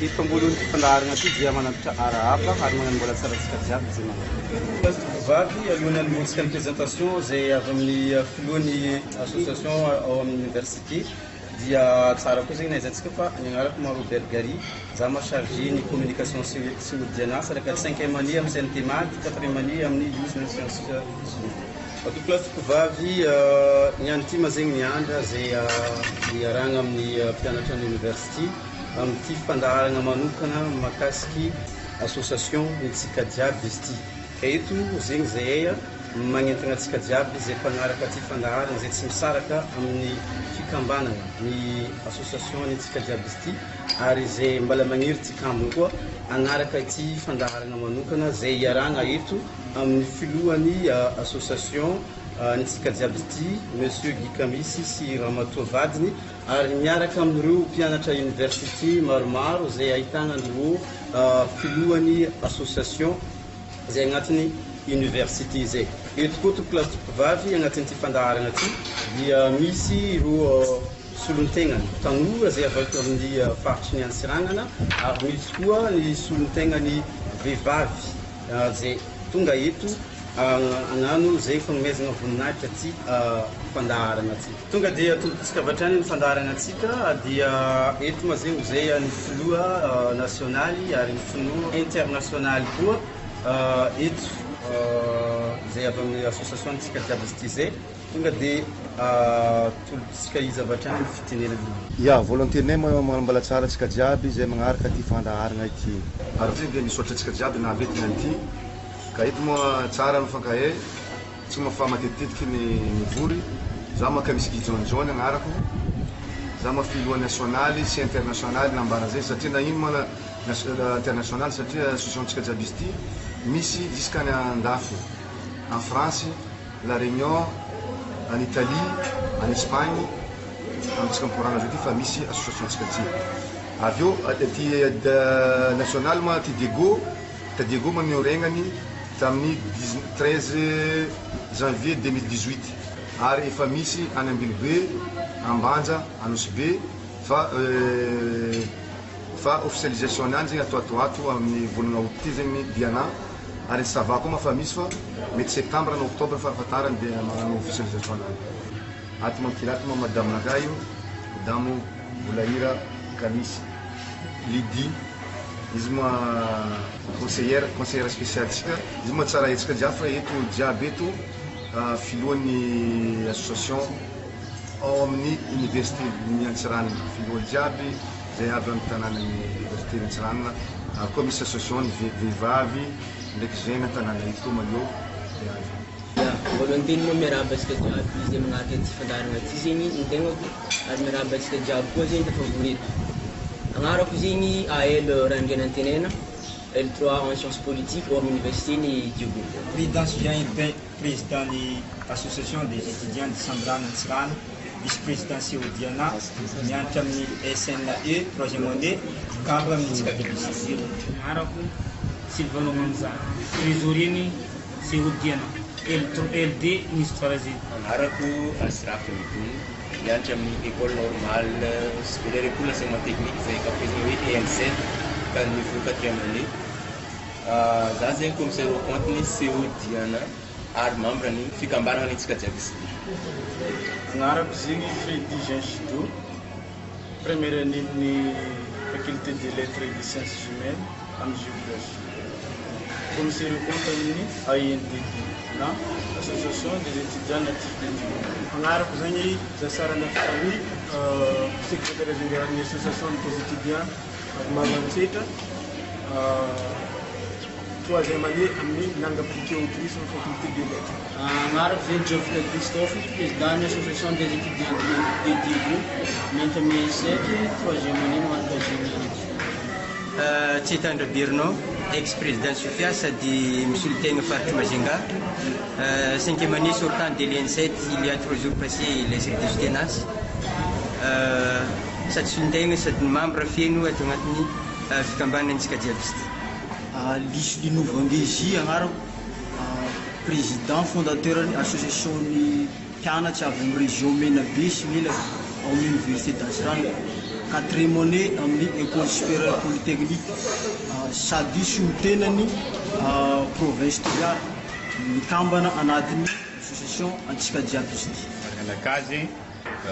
Ipambolon ty fandaharana ty dia manapitra arahaba ary magnambola tsaratsika jiaby zay vavy alohan'ny hanomboantsika ny présentation zay avy amin'ny filohan'ny association ao amin'ny université dia tsara koa zegny nahaizantsika fa ny agnarako ma Robert Gary za chargé ny communication syodiana saraka 5e année amin'ny CNTMA 4e année amin'ny lycée sciences Atoklasiko vavy niany ty ma zegny niandra zay niaragna amin'ny mpianatra ny université amin'ny fandaharana manokana makasiky association nitsika jiaby izy ty ka eto zegny zay magnentana atsika jiaby zay mpanaraka ty fandaharana zay tsy misaraka amin'ny fikambanana ny association nitsika jiaby izy ty ary zay mbala magniry tikambony koa anaraka ity fandaharana manokana zay iaragna eto amin'ny filohan'ny association nitsika jiaby ity monsieur Guy Kamisy sy Ramatoa vadiny ary miaraka amin'ireo mpianatra université maromaro zay ahitana an'ireo filohan'ny association zay agnatiny université zay eto koa tokolasy vavy agnatin'ity fandaharana ty dia misy ireo solontegnany tanora zay avy amin'ny faritry ny Antsiranana ary misy koa ny solontegnany vehivavy zay tonga eto agnano zay fanomezana voninahitra ty fandaharana ty tonga dia tombotsika atrany ny fandaharana atsika dia eto ma zegny zay ny filoha nationaly ary ny filoha internationaly koa eto zay avy amin'ny association tsika jiaby izy ty zay tonga dia tolotsika izy avy atrany ny fitenenana ya volonté-nay manambala tsara tsika jiaby zay magnaraka ty fandaharana ity ary zegny dia misaotra tsika jiaby nahabetina an'ity ka eto moa tsara mifankahay tsy mafa matetitetiky ny mivory za ma Kamisy Guy John agnarako za ma filoha nationaly sy internationaly nambara zay satria na ino mana internationaly satria association tsika jiaby izy ty misy jusqu'à ny andafy en France, la Réunion, en Italie, en Espagne amitsika miporana zao ty fa misy association tsika ty avy eo ty national ma ty Diego ma nioregnany tamin'ny 13 janvier 2018 ary efa misy any Ambilobe, Ambanja, Anosbe fa officialisation nany zegny atoato amin'ny volana août ty zegny diana ary sava koa mafa misy fa mety septembre na octobre farafatarany dia magnano officialisation nany aty mankilata ma madame naka io madame Boulaïra Kamisy Lydie izy ma conseillère spéciale tsika izy ma tsara etsika jiaby fa eto jiaby eto filohan'ny association ao amin'ny université ny Antsiranana filoha jiaby zay avy amin'ny tanànany université ny Antsiranana koa misy association ny vehivavy ndraiky jeune tanàna eto maleo voalohany teny moa miarahaba atsika jiaby zay magnaraka ty fandaharana ty zegny ny tegnako ary miarahaba atsika jiaby koa zegny dafa voreto agnarako zegny AL Randriana Antenena L3 en sciences politiques au université ni Diogo. Président Julien Urbain, président de l'association des étudiants de Sandrana Antsirana, vice-président Diana, mianatra amin'ny SNAE, troisième année, cadre amin'ny tsika biblicisir. Agnarako Sylvano Manza, trésorier ni Diana, LD ministre Farazid. Agnarako Asraf Mitoun, mianatra amin'ny école normale supérieure école d'enseignement technique, zay kapezina hoe EN7, ka niveau 4e année. Za zegny commissaire au compte ny Diana ary membre ny fikambanana ny tsika jiaby izy. Agnarako zegny Freddy Jean Chido, première année ny faculté des lettres et des sciences humaines en géographie. Commissaire au compte amin'ny AINDD na association des étudiants natifs de Djibouti. Agnarako zegny Zasarana Fami, secrétaire général de l'association des étudiants Mamantseta. Troisième année amin'ny langue appliquée au tourisme faculté des lettres. Agnarako zegny Geoffrey Christophe, président de l'association des étudiants de Diogo, mianatra amin'ny 7 troisième année magnaraka généalogie. Tsitandra Birno, ex-président Sofia sady misolo-tegna faritry Majunga. 5e année sortant de l'EN7, il y a 3 jours passé les services de tenace. Sady solon-tegna sady membre feno ato agnatin'ny fikambanana antsika jiaby izy. Lino Vangezy agnarako président fondateur de l'association ni mpianatra avy amin'ny région Menabe sy Melaky. ao université d'Ansirana, 4e année amin'ny école supérieure polytechnique sady sotenany province Toliara mitambana anatin'ny association antsika jiaby izy ity. Anakazy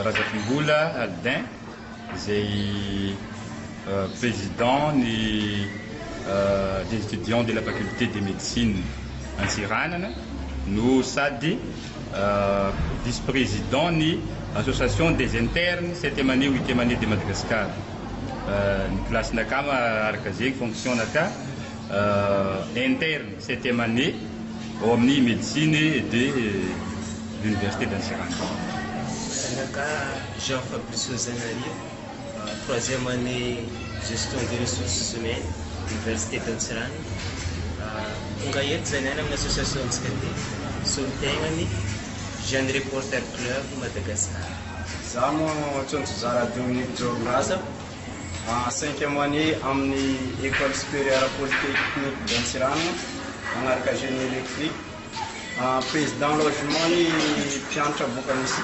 Razafimbola Aldin zay président des étudiants de la faculté de médecine Antsiranana no sady vice-président ni association des internes 7e année 8e année de Madagascar. Ny classe nakama araka zay fonction naka interne 7e année au amin'ny médecine de l'université d'Antsirana. Naka Jean-Fabrice Zanari, 3e année gestion des ressources humaines université d'Antsirana. Nga eto zany any amin'ny association antsika ty solitegnany Jeune Reporter Club Madagascar. Za moa Tsonjo Zara Dominique Jornasa, 5e année amin'ny école supérieure polytechnique d'Antsirana, manaraka génie électrique. Président logement ny mpianatra boka misy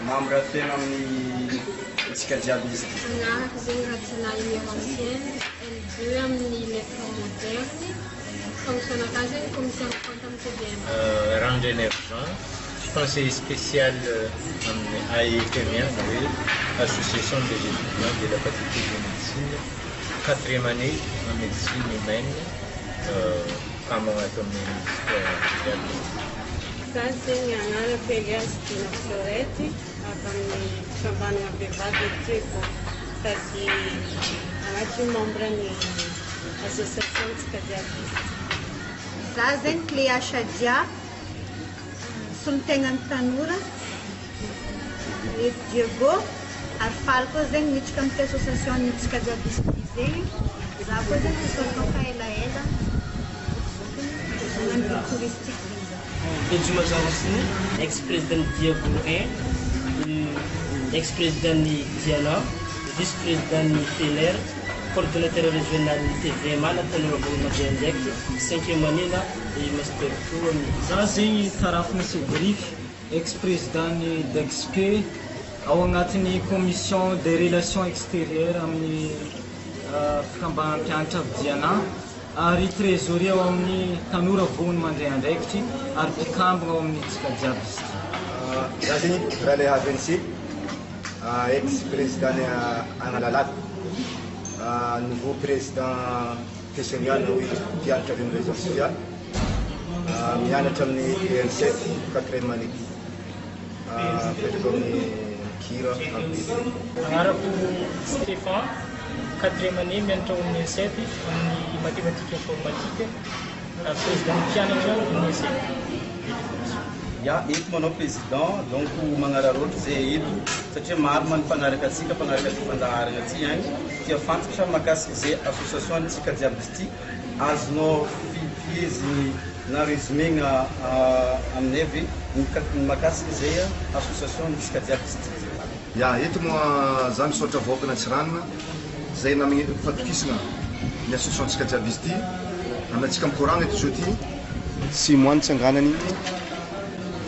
membre tena amin'ny antsika jiaby izy. Manaraka zegny Ratsinahy Mirancienne, L2 amin'ny lettres modernes. Fonction naka zegny commission de comptabilité. Rangel Ergent, conseiller spécial à AEPMIA, Association des étudiants de la faculté de médecine, 4e année en médecine humaine, Cameroun Za zegny anarako Elias Dina Florety, avy amin'ny fikambanana vehivavy eto sady anaty membre ny association antsika jiaby. Za zegny Cléa Chadia, solitegnan'ny tanora, eto Diego, ary faly koa zegny miditra amin'ny association antsika jiaby izy ity zegny. Za koa zegny solitaka elaela, magnano touristique. Benjuma Zawasini, ex-président Diego I, ex-président Diana, vice-président Feller, coordonnateur régional TVMA, la tanora Boumadiandek, 5e année là, et master 2. Za zegny Tarafina Sebrif, ex-président d'EXP, ao agnatin'ny commission des relations extérieures amin'ny fikambanana mpianatra Diana. Ary trésorier ao amin'ny tanora vony mandray andraikitry ary mpikambana ao amin'ny tsika jiaby izy ity. Za zegny Raleha Vinci, ex-président Analalaky, nouveau président Tessénial mpianatra amin'ny région sociale, mianatra amin'ny EL7 4e année. Petraka amin'ny Kira amin'ny Anarako Stéphane, 4e année mianatra amin'ny EL7 amin'ny mathématique informatique, président mpianatra amin'ny EL7. Ya eto manao président donc magnararaotra zay eto satria maro manampanaraka atsika mpanaraka ty fandaharana ty agny tia fantatra makasika zay association antsika jiaby izy ty azonao fizy na résumegna aminay ve makasika zay association antsika jiaby izy ty. Ya eto moa za misaotra vahoaka Antsiranana zay namigny fatokisana ny association antsika jiaby izy ty aminantsika mikoragna eto zao ty 6 mois nitsanganany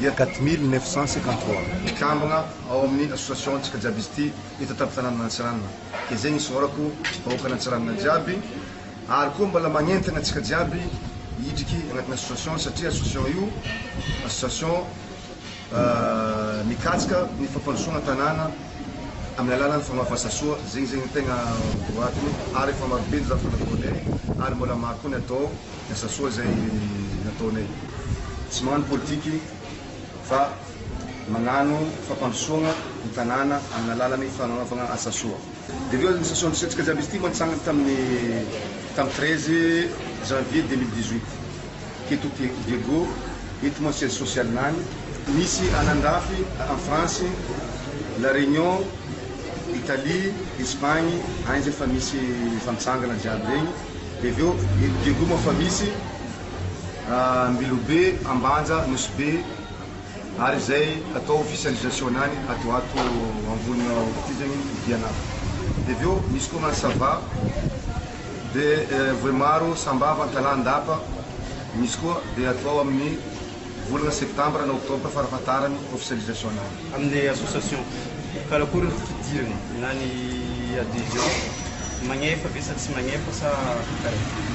dia 4953 mikambagna ao amin'ny association antsika jiaby izy ty eto tampin-tanàna Antsiranana ke zegny isorako vahoaka Antsiranana jiaby ary koa mbola magnentana antsika jiaby hidriky agnatin'ny association satria association io association mikatsika ny fampandrosoagna tanàna amin'ny alalan'ny famafasasoa zegny zegny tegna boatiny ary efa marobe ny zafy nataonay ary mbola maro koa ny atao ny asasoa zay nataonay tsy magnano politiky fa magnano fampandrosoagna ny tanàna amin'ny alalan'ny fanaovagna asasoa. Dia io association antsika jiaby izy ty moa nitsangana tamin'ny 13 janvier 2018 keto Diego eto moa siège social nany misy anandafy en France, La Réunion, Italie, Espagne, agny zay fa misy famitsangana jiaby regny. Dia aveo Diego moa fa misy Mbilobe, Ambanja, Nosbe, ary zay atao officialisation nany atoato ambony ty zegny Diana. Dia aveo misy koa Mansava, dia Voemaro, Sambava, Talandapa, misy koa dia atao amin'ny volana septembre na octobre farafatarany officialisation nany. Amin'ny association karakory ny fidirana na ny adhésion magnefa ve sa tsy magnefa sa karaha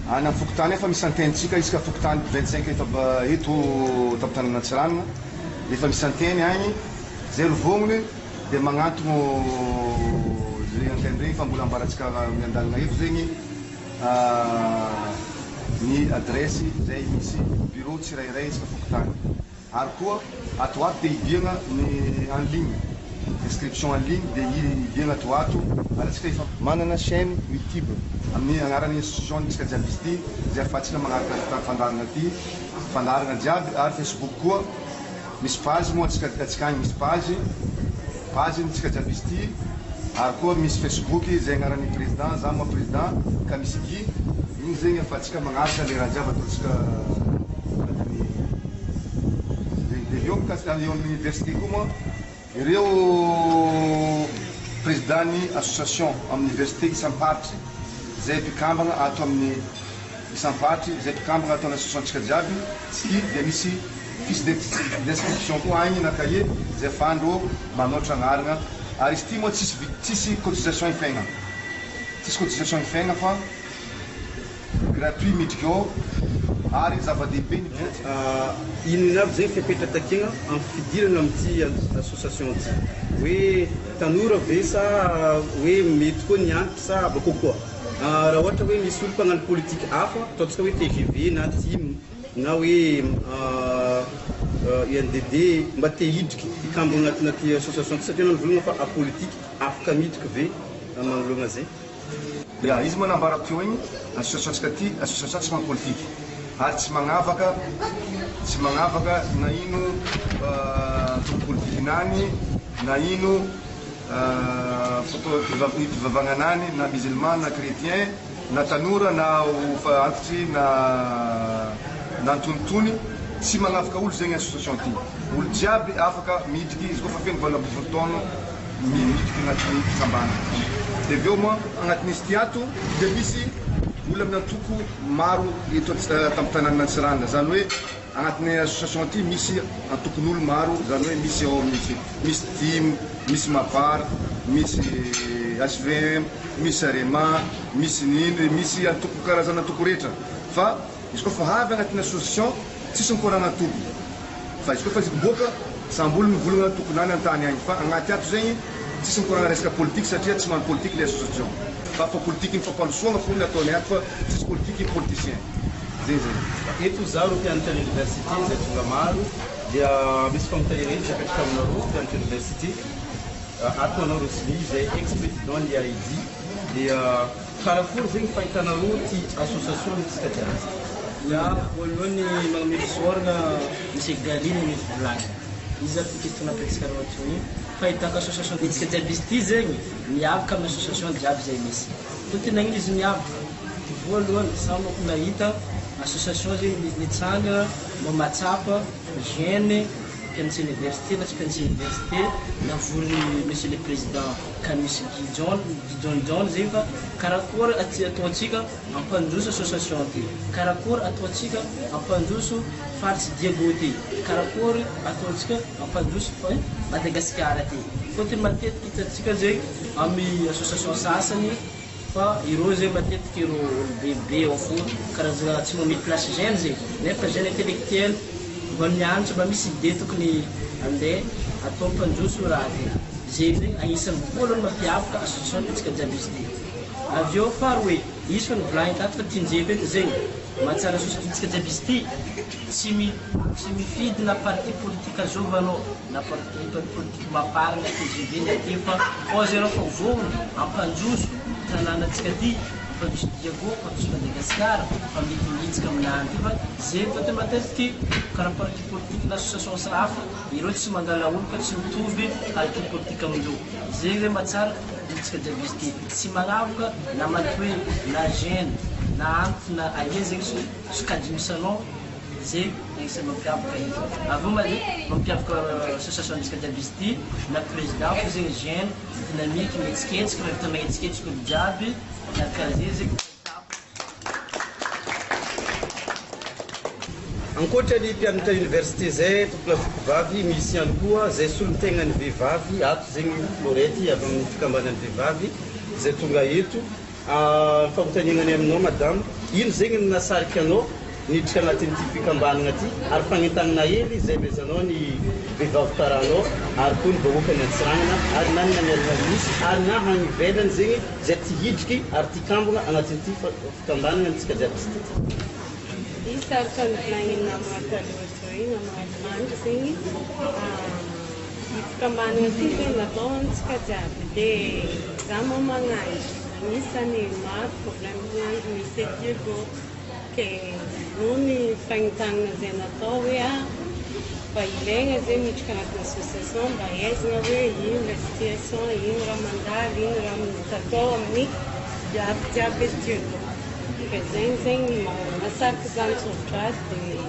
any amin'ny fokotany efa misy antenitsika isaka fokotany 25 eto tampon-tanàna Antsiranana efa misy anteny agny zay rovognony dia magnantogno zay anteny regny fa mbola ambaratsika amin'ny andalana eto zegny ny adresse zay misy bureau tsirairay isaka fokotany ary koa ato ato dia hidiagna ny en ligne inscription en ligne dia hidiagna ato ato ary atsika efa manana chaîne YouTube amin'ny agnarany institution tsika jiaby izy ity zay ahafahantsika magnaraka fandarana ty fandarana jiaby ary Facebook koa misy page moa atsika agny misy page tsika jiaby izy ity ary koa misy Facebook zay agnarany président za moa président ka misy gi igny zegny ahafahantsika magnaraka le raha jiaby ataontsika eo amin'ny université koa moa ireo président ny association amin'ny université isamparitra zay mpikambagna ato amin'ny isamparitra zay mpikambagna ato amin'ny association tsika jiaby sy dia misy fiche d'inscription koa agny na cahier zay ahafahandreo manoatra agnarana ary izy ty moa tsisy cotisation ifaigna tsisy cotisation ifaigna fa gratuit miditra eo ary zava-dehibe ny inona aby zegny fipetra takena amin'ny fidirana amin'ity association ty hoe tanora ve sa hoe mety koa ny antitra sa bakokoa raha ohatra hoe misy olo mpagnano politique hafa ataontsika hoe TGV na TIM na hoe UNDD mba te hidriky ikambagna anaty association ty satria nanovolagna fa apolitique afaka midriky ve magnoloagna zay ya izy manambara teo igny association tsika ty association tsy politique ary tsy magnavaka na ino politique-nany na ino fivavagnanany na musulman na chrétien na tanora na antitry na antonotony tsy magnavaka olo zegny association ty olo jiaby afaka midriky izy koa fa feno valabovontaona midriky agnatin'ny fisambana dia aveo moa agnatin'izy ty ato dia misy olo amin'ny antoko maro eto tamin'ny tanàna Antsiranana zany hoe agnatin'ny association ty misy antokon'olo maro zany hoe misy ao misy TIM misy MAPAR misy HVM misy AREMA misy nino misy antoko karazana antoko rehetra fa izy koa fa avy agnatin'ny association tsisy mikorana antoko fa izy koa fa izy miboaka sambolo mivolagna antokonany antany agny fa agnaty ato zegny tsisy mikorana resaka politique satria tsy mano politique le association fa politique ny fampandrosoagna fony ataony ato fa tsisy politique ny politicien zay zegny eto za ro mpianatra université zay tonga maro dia misy famontahireny zapetraka aminareo mpianatra université ato anao rosli zay ex-président ny AID dia karakory zegny fahitanareo ty association nitsika jiaby ya voalohany magnamety soragna misy galiny misy volagny izy zany question napetsika anao teo fahitako association nitsika jiaby izy ty zegny miavaka amin'ny association jiaby zay misy totena igny izy miavaka voalohany sa mako nahita association zegny nitsanga mamatsapa jeune mpianatry université na tsy mpianatry université navorony monsieur le président Kamis Gideon zegny fa karakory ataontsika ampandroso association ty karakory ataontsika ampandroso faritsy Diego ty karakory ataontsika ampandroso Madagasikara ty fôtony matetiky hitantsika zegny amin'ny association sasany fa ireo zegny matetiky ireo bebe ao fo karazana tsy mamety place jeune zegny nefa jeune intellectuel mba mianatra mba misy idée tokony andeha atao mpandroso raha ty zegny zegny agnisan'ny voalohany mampiavaka association ntsika jiaby izy ty aveo fary hoe izy fa nivolagny tato fa tinjeko eto zegny mahatsara association ntsika jiaby izy ty tsy mifidy na parti politique azovanao na parti politique maparina TGV na ty fa ozy anao fa vognony ampandroso tanàna antsika ty ampandroso Diego ampandroso Madagasikara famitinditsika aminany ty fa zegny fa te matetiky karaha parti politique na association sarafa ireo tsy mangala olo fa tsy mitovy parti politique amindreo zegny zay mahatsara nitsika jiaby izy ty tsy magnavoka na maty hoe na jeune na antitra na aia zegny sokajy misy anao zegny isany mampiavaka izy aveo mampiavaka association nitsika jiaby izy ty na président fo zegny jeune dynamique mihetsiketsika rehefa magnetsiketsika olo jiaby na karaha zegny zegny ankoatra ny mpianatra université zay tompolafoko vavy misy ihany koa zay solon-tegna ny vehivavy ato zegny florety avy amin'ny fikambanan'ny vehivavy zay tonga eto fagnotanianany aminao madame ino zegny ny nasariky anao niditra agnatin'ity fikambanana ty ary fagnentanana hely zay mezanao ny vehivavy karahanao ary koa ny vahoaka ny Antsiranana ary na ny namelana misy ary na hagny ivelany zegny zay ty hidriky ary ty kambana agnatin'ity fikambanana antsika jiaby sy ty Saraka ny volagnin namana taloha zao namana mandry zegny fikambanana ty zegny natao antsika jiaby dia za moa magnandry anisany maro problème andro misy etygo ke noho ny fagnentanana zay natao hoe fa ilaigna zegny miditra agnatin'ny association mba ahaizana hoe ino la situation ino raha mandalo ino raha tatao amin'ny jiaby etygo zegny masaraka zany sovitra azy dia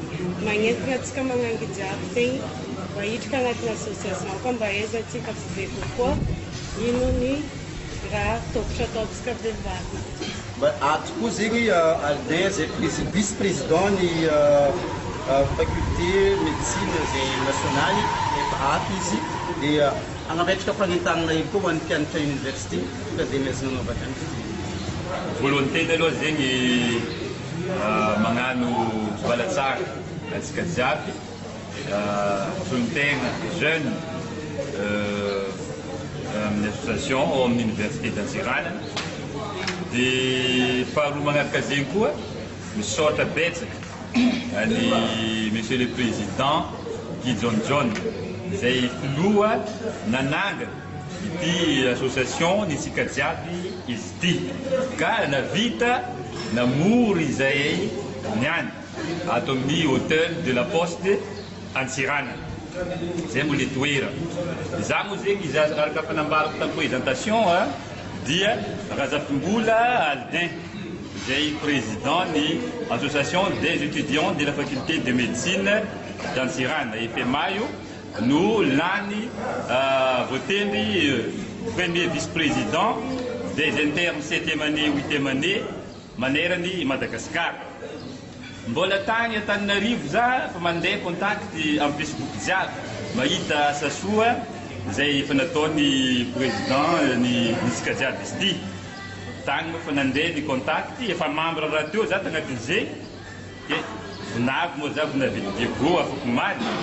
magnentina antsika magnangy jiaby zegny mba hidrika agnatin'ny association koa mba ahaizantsika be kokoa ino ny raha tokatra ataontsika vehivavy. Ato koa zegny Aldin zay vice président ny faculté médecine zay nationaly efa ato izy dia agnapetraka fagnentanana io koa ho an'ny mpianatra université ka dia mezana anaovana any. Voalohany tena aloha zegny magnano valatsara antsika jiaby solon-tegna jeune amin'ny association ao amin'ny université d'Antsiranana dia faharoa magnaraka zegny koa misaotra betsaka any monsieur le président Gideon John zay filoha nanangana ity association nitsika jiaby izy ty ka navita namory izay niany ato amin'ny hôtel de la Poste Antsiranana zay moa le toera za moa zegny izy araka fanambarako tamin'ny présentation dia Razafimbola Aldin zay président ny association des étudiants de la faculté de médecine d'Antsiranana EFMA io no lany voatendry premier vice-président des internes 7e année 8e année manerany Madagascar. Mbola tany Antananarivo za fa mandeha contact amin'ny Facebook jiaby mahita asa soa zay efa nataony président ny nisika jiaby izy ty tany moa fa nandeha ny contact efa membre raha teo za tagnatin'izay vonavy moa za vonavy Diego afaka maly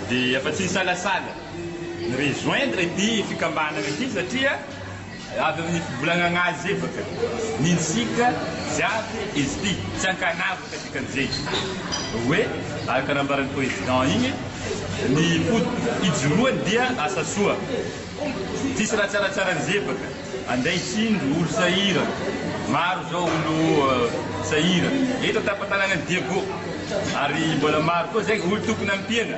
dia efa tsy salasala ny rejoindre ity fikambanana ity satria avy amin'ny fivolagnana azy zay baka ninsika jiaby izy ty tsy ankanavaka dikan'izay hoe araka nambaran'ny président igny ny ijoroany dia asa soa tsisy raha tsaratsaranyzay baka andeha hitsindro olo sahira maro zao olo sahira eto tapatanana Diego ary mbola maro koa zay olo tokony ampiana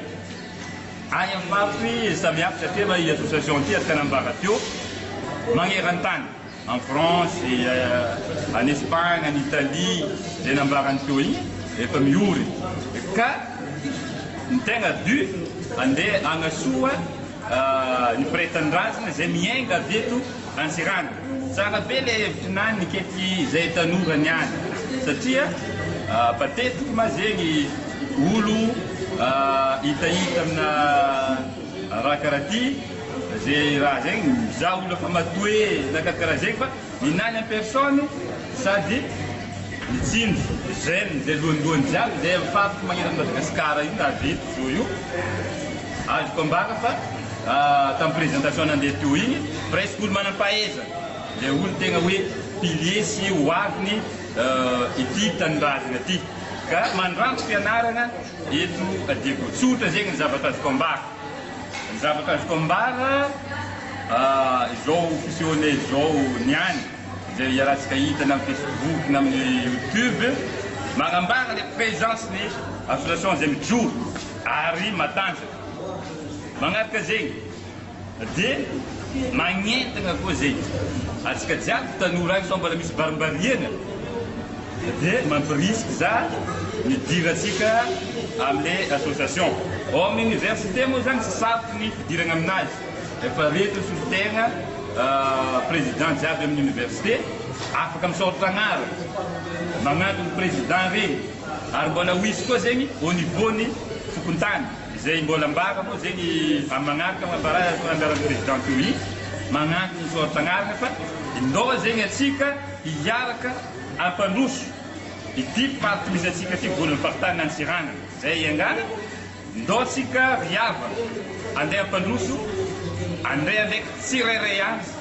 any amin'ny farotry samihafa satria ma i association ty araka nambara teo magneran-tany en France en Espagne en Italie zay nambarany teo igny efa miory ka ny tegna dû andeha agnasoa ny pretan-drazana zay miainga avy eto Antsiranana tsara be le hevitrinahy nikety zay tanora niany satria patetiky ma zegny olo hitahita amina raha karaha ty zay raha zegny za olo fa matoe nakakaraha zegny fa ninany en personne sady nitsindro jeune zay lohanlohany jiaby zay mifafiky magnera Madagasikara io tavy eto zo io azoko ambara fa tamin'ny présentation nandeha teo igny presque olo manam-pahaizana zay olo tegna hoe pilier sy hoaviny ity tanindrazana ty ka mandranto fianarana eto Diego tsotra zegny ny zavatra azoko ambara ny zavatra azoko ambara zao fusionné zao niany zay iarahantsika hitana amin'ny Facebook na amin'ny YouTube magnambara le présence ny association zay mijoro ary matanjaka magnaraka zegny dia magnentana koa zegny atsika jiaby tanora agny sao mbola misy barimbariana dia mampirisky za midira atsika amin'le association ao amin'ny université moa zany tsy saroky ny fidirana aminazy efa reto solon-tegna président jiaby amin'ny université afaka misaotra agnaraka magnano ny président regny ary mbola ho izy koa zegny au niveau-ny fokontany zay mbola ambara moa zegny magnaraka mambaran'ny président toy magnaraka ny sortagnaraka fa indao zegny atsika hiaraka ampandroso ity party misy atsika ty volan'ny partana ansirana zay iangana ndao atsika riava andeha ampandroso andeha avec tsirairay azy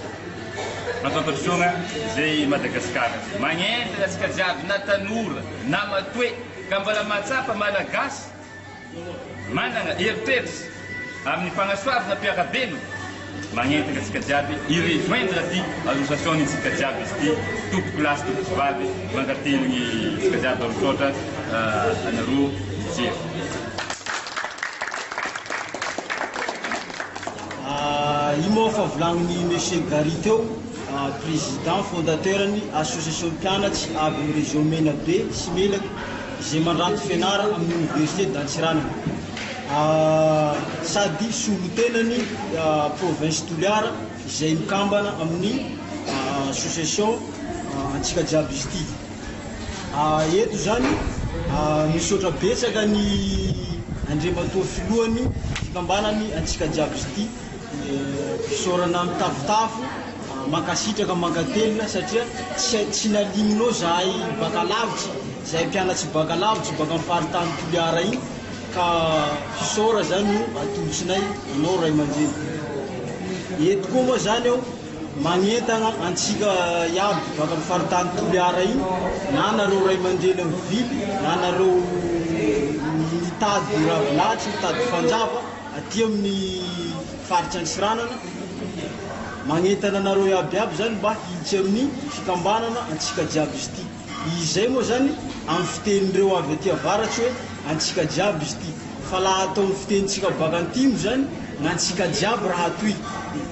mampampandrosoana zay Madagasikara magnentana atsika jiaby na tanora na matoe ka mbola matsapa malagasy manana heritreritra amin'ny fagnasoavana mpiarabeno magnentana atsika jiaby irejoindre ty association itsika jiaby izy ty tompoko lasy tompoko vavy mangateligny tsika jiaby arosotra anareo mijery. Io moa fa volagniny monsieur Gary teo président fondateur ny association mpianatry avy amin'ny région Menabe sy Melaky izay mandranto fianarana amin'ny université d'Antsirana sady solotenany province Toliara izay mikambana amin'ny association antsika jiaby izy ty eto zany misaotra betsaka ny andriamatoa filohany fikambanany antsika jiaby izy ty fisaorana mitafotafo mankasitraka mankatelina satria tsy naligninao zahay bakalavitsy zahay mpianatsy bakalavitsy baka amin'ny faritany Toliara igny ka fisaora zany io atolotsinay anao ray aman-dreny eto koa moa zany eo magnentana antsika iaby baka amin'ny faritany Toliara igny na nareo ray aman-dreny amin'ny vily na nareo mitady ravilatsy mitady fanjava aty amin'ny faritsy Antsiranana magnentana anareo iabiaby zany mba hiditsy amin'ny fikambanana antsika jiaby izy ty izay moa zany amin'ny fitenin'ireo avy aty avaratsy hoe antsika jiaby izy ty fa laha atao amin'ny fitenintsika baka antimo zany nantsika jiaby raha toy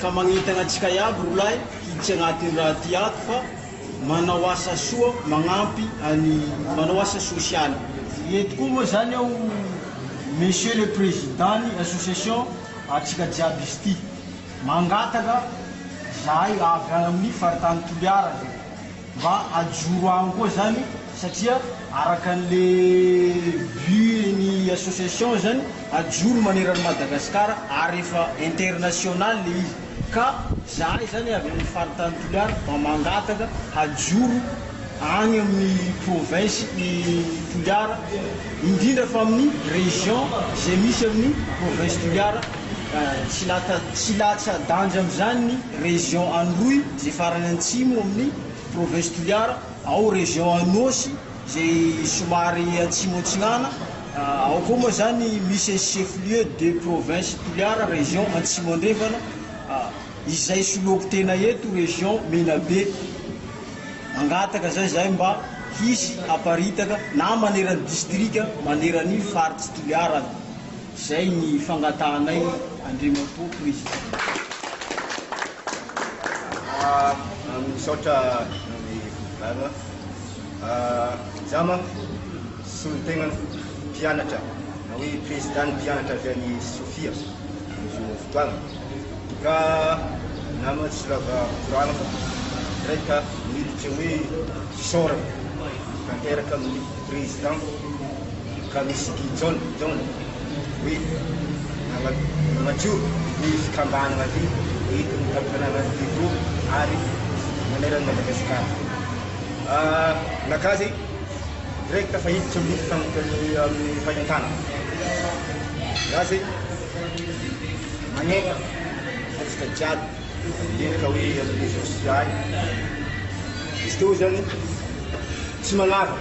ka magnentana antsika iaby rolahy hiditsy agnatin'ny raha ty ato fa manao asa soa magnampy manao asa sosialy eto koa moa zany ao monsieur le président ny association antsika jiaby izy ty mangataka zahay avy amin'ny faritany Toliara mba ajoro agny koa zany satria araka an'le but ny association zany ajoro maneran'ny Madagasikara ary efa international le izy ka zahay zany avy amin'ny faritany Toliara mba mangataka ajoro agny amin'ny province ny Toliara indrindra fa amin'ny région zay misy amin'ny province Toliara tsy latsa danja am'zany ny région Anroy zay farany antsimo amin'ny province Toliara ao région Anosy zay somary antsimo antsinana ao koa moa zany misy chef lieu de province Toliara région Antsimo Andrefana izay soloko tena eto région Menabe mangataka zay zay mba hisy aparitaka na maneran'ny distrika maneran'ny faritsy Toliara zay ny fangatanay andriamatoa président misaotra vava zama solotegna mpianatra na hoe président mpianatra avy any Sofia fotoagna ka nama tsy rava koragna fa raika miditra hoe fisaorana tanteraka amin'ny président ka misy John hoe madio ny fikambanana ty entiny tampanana tiro ary maneran'ny Madagasikara nakazy direct fa hiditra amin'ny fagnentana zazy magnenka atsika jiaby endrika hoe amin'ny réseau social izy teo zany tsy magnaraka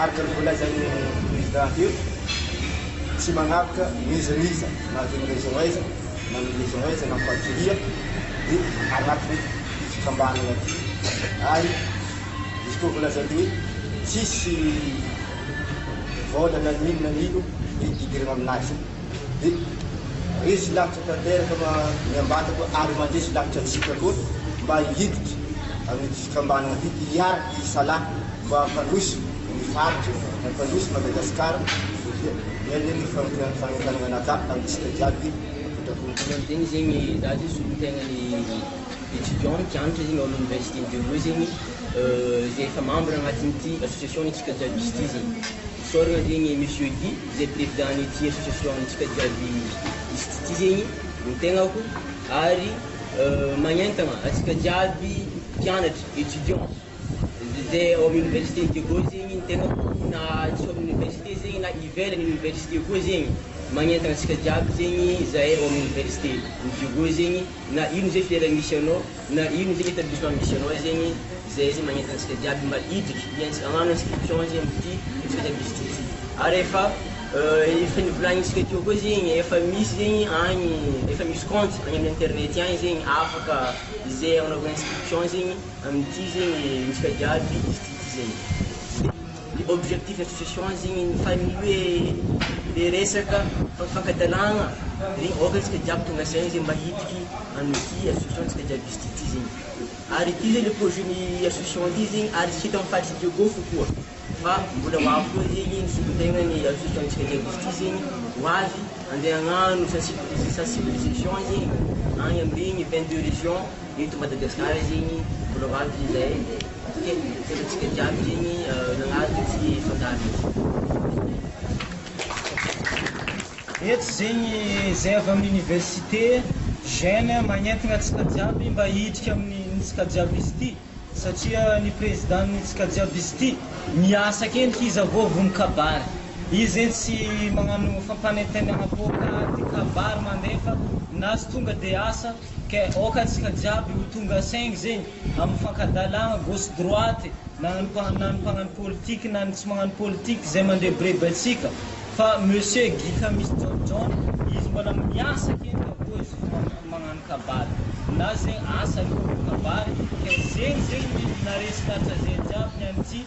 araka ny volazan'ny président io tsy magnaraka mizamiza mahaton'ny région aiza man'ny région aiza nampatoria di agnatin'ny fikambanana ty ary izy koa volazany hoe tsisy volana ninona nino idirana aminazy di resy lavitra tanteraka miambatako ary mandresy lavitra antsika koa mba hiditra amin'ny fikambanana ty hiaraka isalahy mba hampandroso ny faritry hampandroso Madagasikara ny fagnentanana anaka amintsika jiaby tegny zegny za zay solotegna ny étudiant mpianatra zegny ao l'université de Reux zegny zay efa membre agnatin'ity association itsika jiaby izy ty zegny soragna zegny monsieur Guy zay président n'ity association antsika jiaby izy ty zegny no tegnako ary magnentagna atsika jiaby mpianatra étudiant zay ao amin'ny université ty koa zegny ny tegnako na tsy amin'ny université zegny na ivelany université koa zegny magnentagna atsika jiaby zegny zahay ao amin'ny université ny Vigo zegny na ino zay filière misy anao na ino zegny établissement misy anao zegny zay zegny magnentagna atsika jiaby mba idriky agnano inscription zegny amty atsika jiaby izy ty ary efa nivolagnintsika teo koa zegny efa misy zegny agny efa misy compte agny amin'ny internet agny zegny afaka zay agnaovana inscription zegny amty zegny tsika jiaby izy ty zegny objectif association zegny famille hoe le resaka fankadalagna regny ohatra tsika jiaby tonga saigny zegny mba hitiky amty association tsika jiaby izy ty zegny ary ty zegny le projet ny association ty zegny ary tsy hita mifaritry Diego kokoa fa mbola hoavy koa zegny nisokotegna ny association tsika jiaby izy ty zegny hoavy andeha hagnano sensibilisation zegny agny amin'regny 22 région eto Madagascar zegny mbola hoavy zay tsika jiaby zegny nagnaraka ty fandarina eto zegny zay avy amin'ny université jeune magnentagna atsika jiaby mba hiditra amin'ntsika jiaby izy ty satria ny président n'tsika jiaby izy ty miasa kentriky izy avao vonikabary izy zegny tsy magnano fampanentenana avôkaty kabary mandeha fa nazy tonga de asa ke oka atsika jiaby ho tonga saigny zegny amin'ny fankadalagna gauche droite na ny mpagnano politique na ny tsy magnano politique zay mandeha brebatsika fa monsieur Guy Kamis John izy mbola miasa kentriky avao izy magnano kabary na zegny asa ny kabary ke zegny naresitatra zay jiaby ny an'ity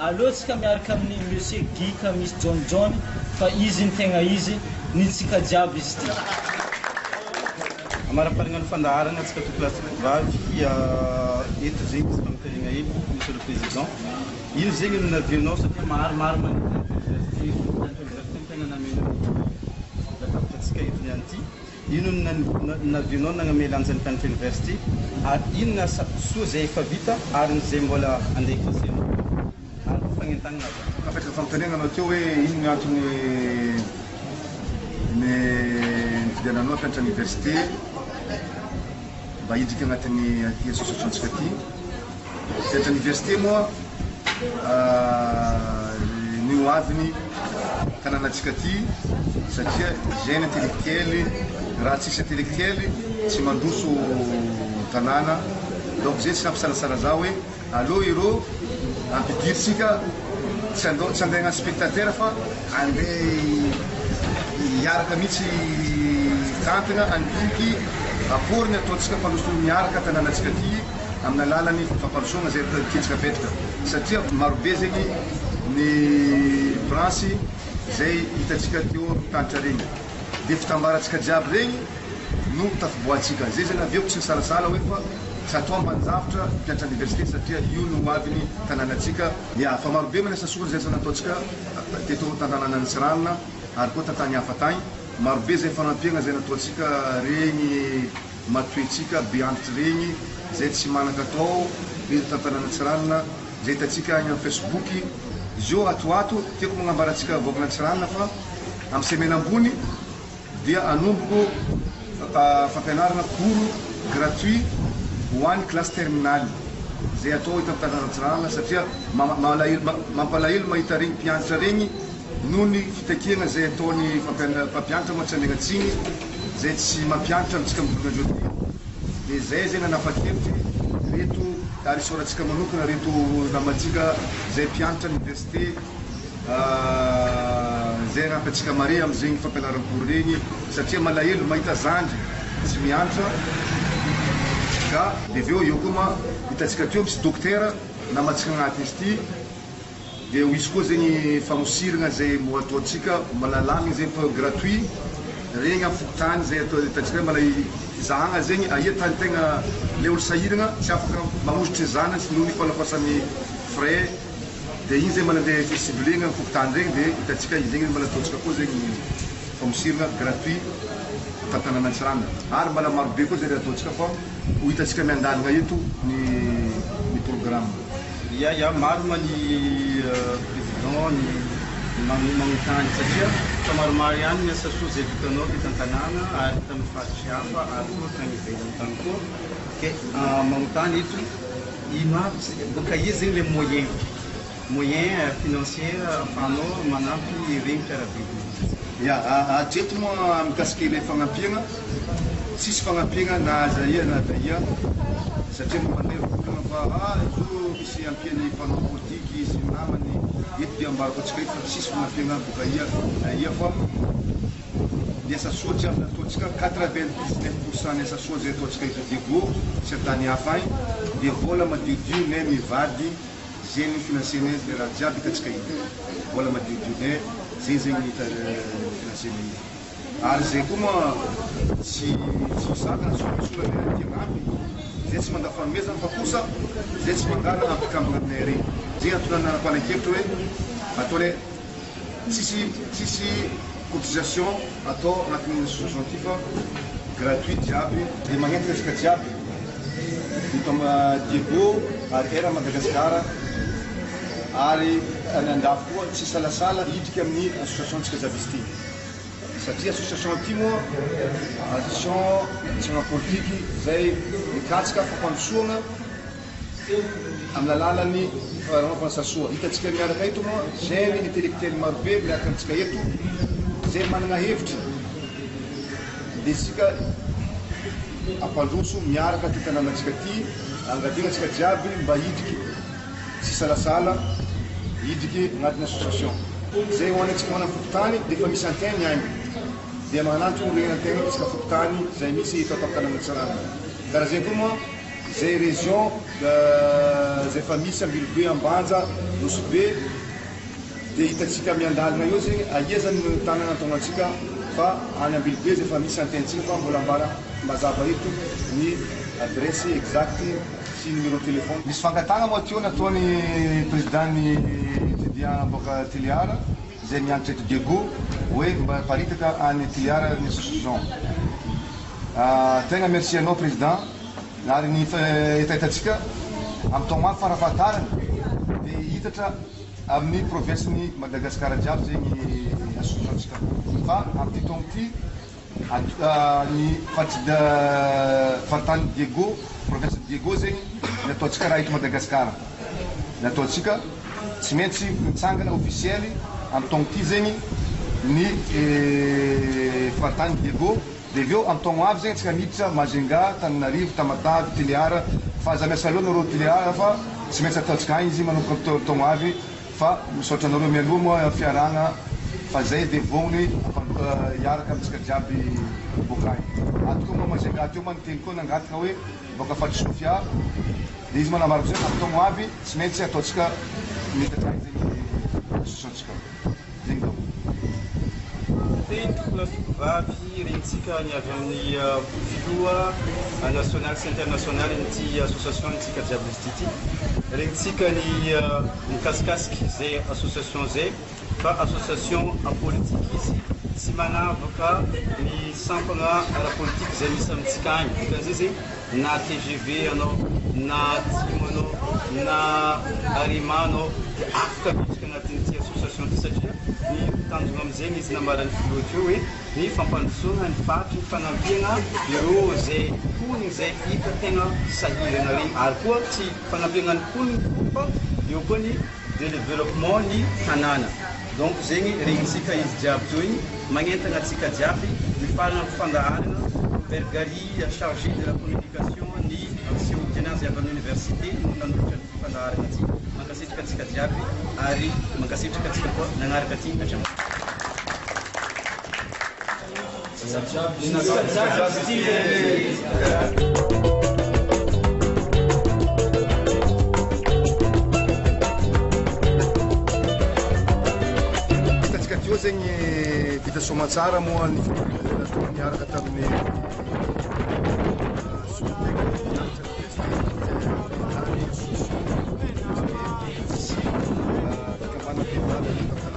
alohatsika miaraka amin'ny monsieur Guy Kamis John fa izy ny tegna izy ny tsika jiaby izy ty amaraparagna ny fandaharagna atsika tokilasy vavy eto zegny izy fampitegna eto monsieur le président ino zegny navianao satria maromaro tegna namena atsika eto niany ty ino navianao nagnamela anjany mpianatra université ary ino asa soa zay efa vita ary zay mbola andeha ikasena ary fagnentanana apetraka fampitanegna anao teo hoe ino ny antony ny fidiananao mpianatra université mba hidriky agnatin'ny ty association tsika ty mpianatra université moa ny hoaviny tanànatsika ty satria gène intellectuelle raha tsisy intellectuelle tsy mandroso tanàna donc zay tsy nampisalasala za hoe allo ero ampidiritsika tsy andeha hagnano spectateur fa andeha hiaraka mihitsy tantagna andriky aporiny ataontsika mpandroso miaraka tanànatsika ty amin'ny alalany fampandrosoana zay tiantsika apetraka satria marobe zegny ny branche zay hitatsika teo tanitra regny dia fitambarantsika jiaby regny no tafiboatsika zay zay naviako tsy nisalasala hoe fa tsy atao ambanjavitra mpianatra université satria io no hoaviny tanànatsika ia fa marobe manasa sorony zay zany ataontsika teto tantanana ny Tsiranana ary koa tantany hafa tagny marobe zay fanampiagna zay nataontsika regny matoetsika be antitra regny zay tsy manaka atao eto tantanana Tsiranana zay hitatsika agny amin'ny Facebook izy io atoato tiako magnambaratsika vokana Tsiranana fa amin'ny semaine ambony dia anomboko fampianarana cours gratuit ho an'ny classe terminale zay atao eto amin'ny tantanana Tsiranana satria mampalahelo mahita regny mpianatra regny noho ny fitakiagna zay ataony mpampianatra moa tsy amiagnatsiny zay tsy mampianatra amintsika mivolagna ty dia zay zay nanapa-kevitry reto ary soratsika manokana reto namatsika zay mpianatra université zay rampiatsika mare am'zegny fampianaram-pory regny satria malahelo mahita zandry tsy mianatra ka dia aveo eo koa ma hitatsika teo misy docteur namatsika agnaty izy ty dia ho izy koa zegny famosiragna zay mo ataontsika malalamigny zay fa gratuit regny amin'ny fokotany zay atao hitatsika hoe mala zahagna zegny ahia tany tegna le olo sahiragna tsy afaka mamositry zanany sy noho ny falafasan'ny frais dia igny zay manandeha fisiblena amin'ny fokotany regny dia hitatsika zegny mala ataontsika koa zegny famosiragna gratuit tantanana Tsiranana ary mbala marobe koa zay le ataontsika fa ho hitatsika miandalagna eto ny programme ia maro ma ny président ny magnontany satria fa maromaro ihany ny asa soa zay vitanao teto an-tanàna ary tamin'ny faritry hafa ary koa tany ivelany tany koa ke magnontany eto ino aby boka izy zegny le moyen financier ahafahanao manampy regny fiarahabidy. Hatreto moa mikasika ilay fagnampiagna tsisy fagnampiagna na azaia na daia satria mandeha volagna fa izo misy ampiany mpanao politiky sy namany eto dia ambarako atsika eto fa tsisy fagnampiagna boka ia fa ny asa soa jiaby nataontsika 99% ny asa soa zay ataontsika eto Diego sy an-tany hafa agny dia vola madiodio ne mivady zegny financene le raha jiaby hitatsika ito vola madiodio ne zay zegny financene io ary zay koa moa tsy sakana sola le tiagnampy zay tsy mandafanomezana fa kosa zay tsy mangala ampikambana aminay regny zegny antonana mpanakevitra hoe atao le tsisy cotisation atao agnatin'ny association ty fa gratuit jiaby dia magnentana asika jiaby Diego ary era Madagasikara ary ny andafo koa tsy salasala hidriky amin'ny association tsika jiaby izy ty satria association ty moa association tsy magna politiky zay mikatsika fampandrosoagna amin'ny alalan'ny fagnampanasa soa hitatsika miaraka eto moa zay intellectuel marobe miaraka amintsika eto zay manana hevitra dia isika ampandroso miaraka ty tanànatsika ty angadiagna tsika jiaby mba hidriky tsy salasala hidriky agnatin'ny association zay hoany atsika hoana fokotany dia efa misy anteny agny dia magnanatro regny antegna tsika fokotany zay misy eto atatanàna Tsarana karaha zay koa moa zay région zay efa misy Ambilobe Ambanja Nosobe dia hitatsika miandalina eo zegny aia zany tanàna ataonantsika fa any Ambilobe zay efa misy antentsika fa mbola ambara mazava eto ny adresse exact sy numéro téléphone misy fangatagna moa teo nataony présidentny étudiant boka Tiliara zay mianatra eto Diego hoe mba paritaka any Tiliara ny association tegna merci anao président ary ny hitahitatsika amin'ny taogno farafahatarany dia hitatra amin'ny province-ny Madagasikara jiaby zegny associationtsika fa amin'ny ty taogno ty ny faritany Diego province Diego zegny nataontsika raha eto Madagasikara nataontsika tsy maintsy mitsangana officiely amin'ny taogno ty zegny ny faritany Diego dia aveo amin'ny taogno avy zegny tsika miditra Majunga Tananarivo Tamatavy Tiliara fa za miasa aloha nareo Tiliara fa tsy maintsy ataontsika agny izy manomboka taogno avy fa misaotra anareo mialoha moa fiaragna fa zay dia vognony hiaraka amintsika jiaby boka agny ato koa moa Majunga teo moa niteny koa nangataka hoe boka Faty Sofia dia izy manamariko zay amin'ny taogno avy tsy maintsy ataontsika miditra agny zegny associationtsika zegny dao vavy regnitsika ny avy amin'ny filoha national sy international nyty association ntsika jiaby izy ty regnitsika ny mikasikasiky zay association zay fa association apolitique izy tsy manavaka ny sampagna ara-politique zay misy amintsika agny dikan'izay zegny na TGV anao na Timo anao na Arima anao dia afaka miditra agnatin'ity association ty satria ny tanjona amin'izegny izy namarany filoha teo hoe ny fampandrosoana ny fatry ny fanampiagna ireo zay poniny zay hita tegna sahirana regny ary koa tsy fanampiagna ny poniny fa eo koa ny développement ny tanàna donc zegny regnintsika izy jiaby teo igny magnentana atsika jiaby mifarana fandaharana bergarie chargé de la communication ny syoltenance avy amin'ny université nanolotra ny fandaharana atsika mankasitraka atsika jiaby ary mankasitraka atsika koa nagnaraka aty hatramo hitatsika teo zegny vita somatsara moa ny miaraka tamin'ny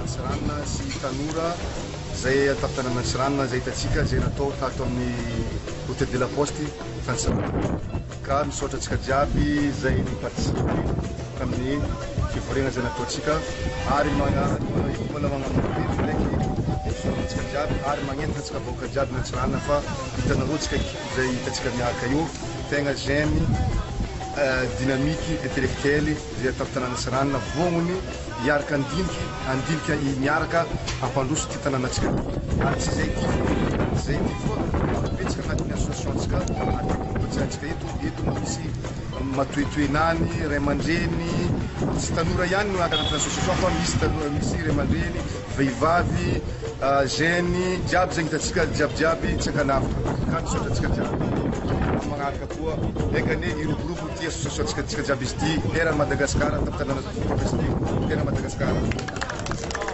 Tsarana sy tanora zay tafitanana Tsarana zay hitatsika zay natao tato amin'ny hôtel de la poste Tantsarana ka misaotra antsika jiaby zay niparticipe amin'ny fivoriana zay nataontsika ary mbola magnamafety ndraiky misaotra antsika jiaby ary magnentana antsika vahoaka jiaby Nantsirana fa hitanareo tsika ekipe zay hitantsika miaraka io tegna jeune dynamique intellectuelle zay atao tanàna Nantsirana vognony hiaraka andiniky miaraka ampandroso ty tanànatsika ary tsy zay ty foa betsaka agnatin'ny association tsika atsika eto misy matoetoenany ray aman-dreny tsy tanora ihany no agnatin'ny association fa misy ray aman-dreny vehivavy jeune jiaby zegny hitantsika jiabijiaby tsy ankanavitra ka misaotra antsika jiaby magnaraka koa egane iroborobo ty association tsika jiaby izy ty era Madagasikara tapy tanàna Madagasikara